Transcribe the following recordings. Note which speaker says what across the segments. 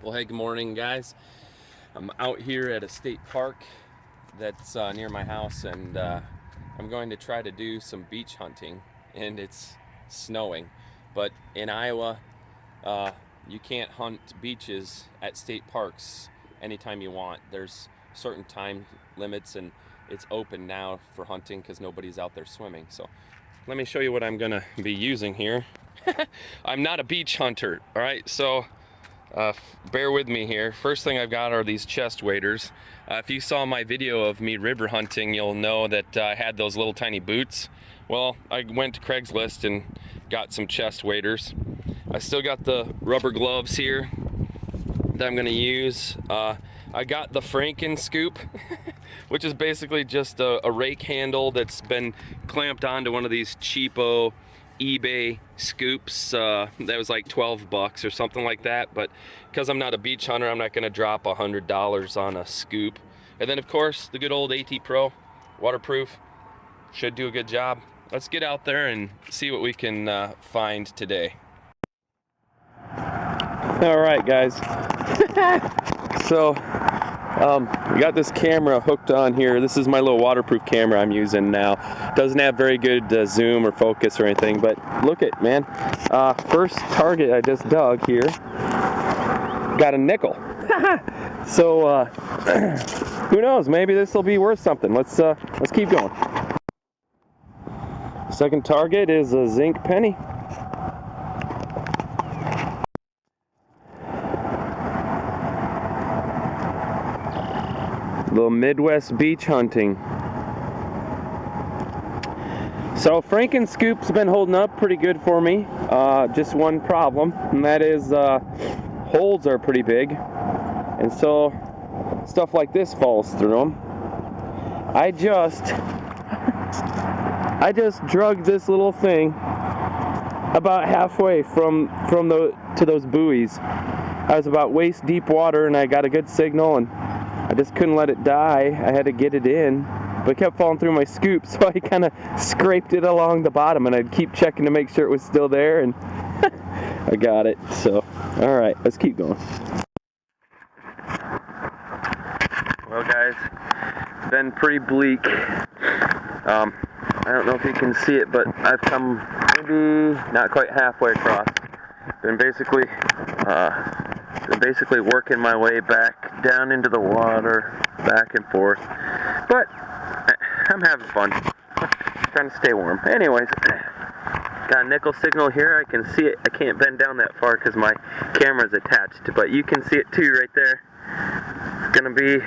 Speaker 1: Well, hey, good morning, guys. I'm out here at a state park that's near my house, and I'm going to try to do some beach hunting, and it's snowing. But in Iowa, uh, you can't hunt beaches at state parks anytime you want. There's certain time limits, and it's open now for hunting because nobody's out there swimming. So let me show you what I'm going to be using here. I'm not a beach hunter, all right? So bear with me here. First thing I've got are these chest waders. If you saw my video of me river hunting, you'll know that I had those little tiny boots. Well, I went to Craigslist and got some chest waders. I still got the rubber gloves here that I'm gonna use. I got the Franken scoop, which is basically just a rake handle that's been clamped onto one of these cheapo eBay scoops. That was like 12 bucks or something like that, but because I'm not a beach hunter, I'm not gonna drop $100 on a scoop. And then of course the good old AT Pro, waterproof, should do a good job. Let's get out there and see what we can find today. All right, guys. So we got this camera hooked on here. This is my little waterproof camera I'm using now. Doesn't have very good zoom or focus or anything, but look at, man. First target I just dug here, got a nickel. So who knows? Maybe this will be worth something. Let's keep going. Second target is a zinc penny. Little Midwest beach hunting. So Franken scoop's been holding up pretty good for me. Just one problem, and that is holes are pretty big, and so stuff like this falls through them. I just drug this little thing about halfway from to those buoys. I was about waist deep water, and I got a good signal, and I just couldn't let it die. I had to get it in, but it kept falling through my scoop, so I kind of scraped it along the bottom, and I'd keep checking to make sure it was still there, and I got it. So, all right, let's keep going. Well, guys, it's been pretty bleak. I don't know if you can see it, but I've come maybe not quite halfway across. Been basically working my way back down into the water, back and forth, but I'm having fun, trying to stay warm. Anyways, got a nickel signal here. I can see it. I can't bend down that far because my camera's attached, but you can see it too right there. It's gonna be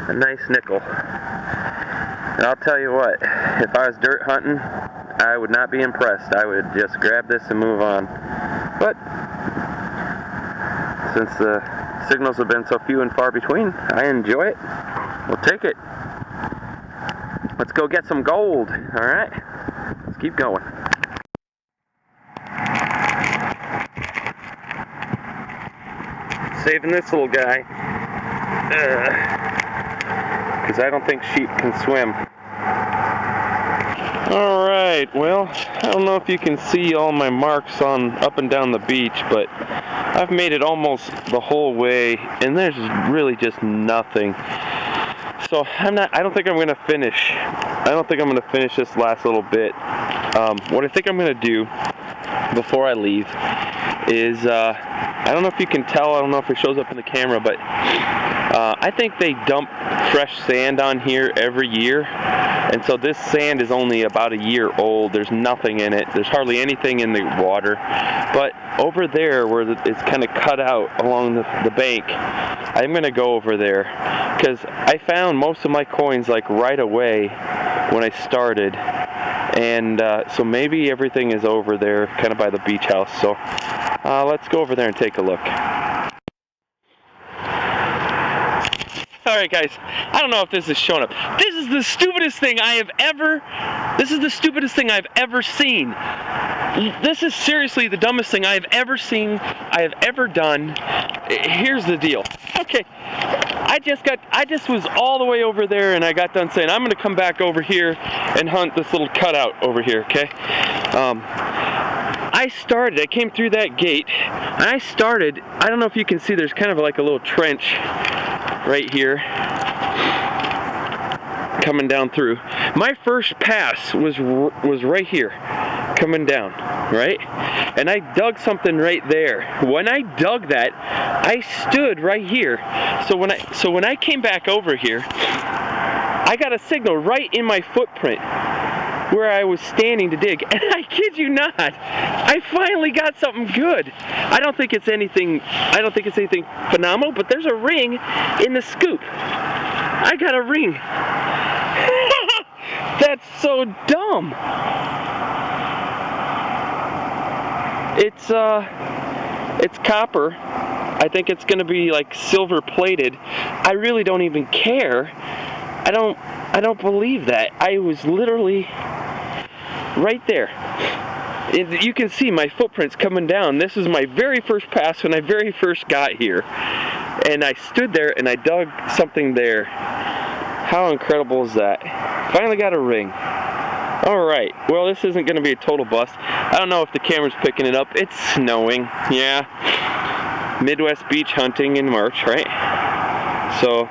Speaker 1: a nice nickel. And I'll tell you what, if I was dirt hunting, I would not be impressed. I would just grab this and move on. But since the signals have been so few and far between, I enjoy it. We'll take it. Let's go get some gold. All right, let's keep going. Saving this little guy, because I don't think sheep can swim. Alright, well, I don't know if you can see all my marks on up and down the beach, but I've made it almost the whole way, and there's really just nothing. So I don't think I'm going to finish. I don't think I'm going to finish this last little bit. What I think I'm going to do before I leave is, I don't know if you can tell, I don't know if it shows up in the camera, but I think they dump fresh sand on here every year. And so this sand is only about a year old. There's nothing in it. There's hardly anything in the water. But over there where it's kind of cut out along the bank, I'm going to go over there because I found most of my coins like right away when I started. And so maybe everything is over there kind of by the beach house. So let's go over there and take a look. Alright guys, I don't know if this is showing up. This is the stupidest thing I've ever seen. This is seriously the dumbest thing I have ever seen, I have ever done. Here's the deal. Okay, I just was all the way over there and I got done saying, I'm going to come back over here and hunt this little cutout over here, okay? I came through that gate, and I started, I don't know if you can see, there's kind of like a little trench right here coming down through. My first pass was right here, coming down, right? And I dug something right there. When I dug that, I stood right here. So when I came back over here, I got a signal right in my footprint where I was standing to dig, and I kid you not, I finally got something good. I don't think it's anything phenomenal, but there's a ring in the scoop. I got a ring. That's so dumb. It's copper. I think it's gonna be like silver plated. I really don't even care. I don't believe that. I was literally right there. You can see my footprints coming down. This is my very first pass when I very first got here. And I stood there and I dug something there. How incredible is that? Finally got a ring. Alright, well, this isn't going to be a total bust. I don't know if the camera's picking it up. It's snowing, yeah. Midwest beach hunting in March, right? So,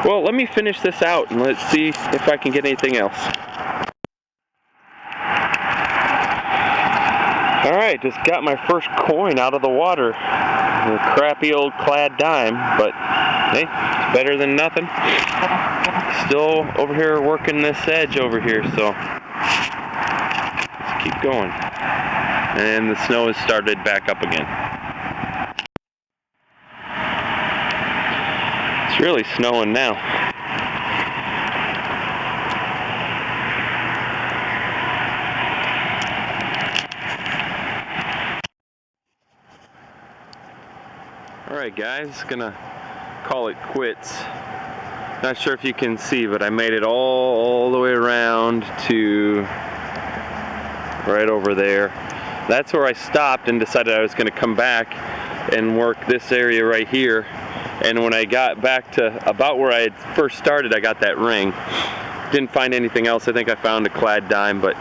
Speaker 1: well, let me finish this out and let's see if I can get anything else. Alright, just got my first coin out of the water. A crappy old clad dime, but hey, it's better than nothing. Still over here working this edge over here, so let's keep going. And the snow has started back up again. It's really snowing now. Alright guys, gonna call it quits. Not sure if you can see, but I made it all the way around to right over there. That's where I stopped and decided I was gonna come back and work this area right here. And when I got back to about where I had first started, I got that ring. Didn't find anything else. I think I found a clad dime, but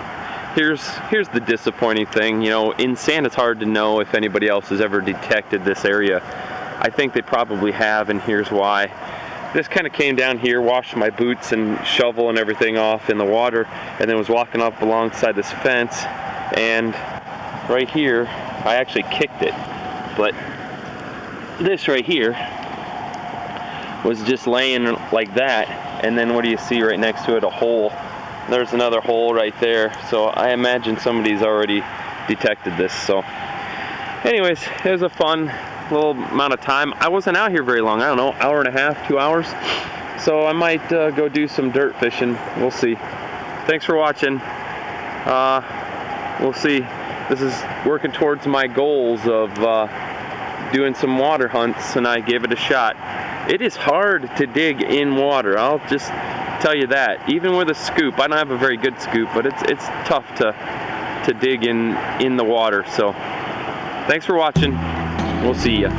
Speaker 1: here's the disappointing thing. You know, in sand it's hard to know if anybody else has ever detected this area. I think they probably have, and here's why. This kind of came down here, washed my boots and shovel and everything off in the water, and then was walking up alongside this fence, and right here, I actually kicked it. But this right here was just laying like that, and then what do you see right next to it? A hole. There's another hole right there, so I imagine somebody's already detected this. So anyways, it was a fun little amount of time. I wasn't out here very long. I don't know, hour and a half, 2 hours. So I might go do some dirt fishing. We'll see. Thanks for watching. We'll see. This is working towards my goals of doing some water hunts, and I gave it a shot. It is hard to dig in water. I'll just tell you that. Even with a scoop, I don't have a very good scoop, but it's tough to dig in the water. So thanks for watching. We'll see ya.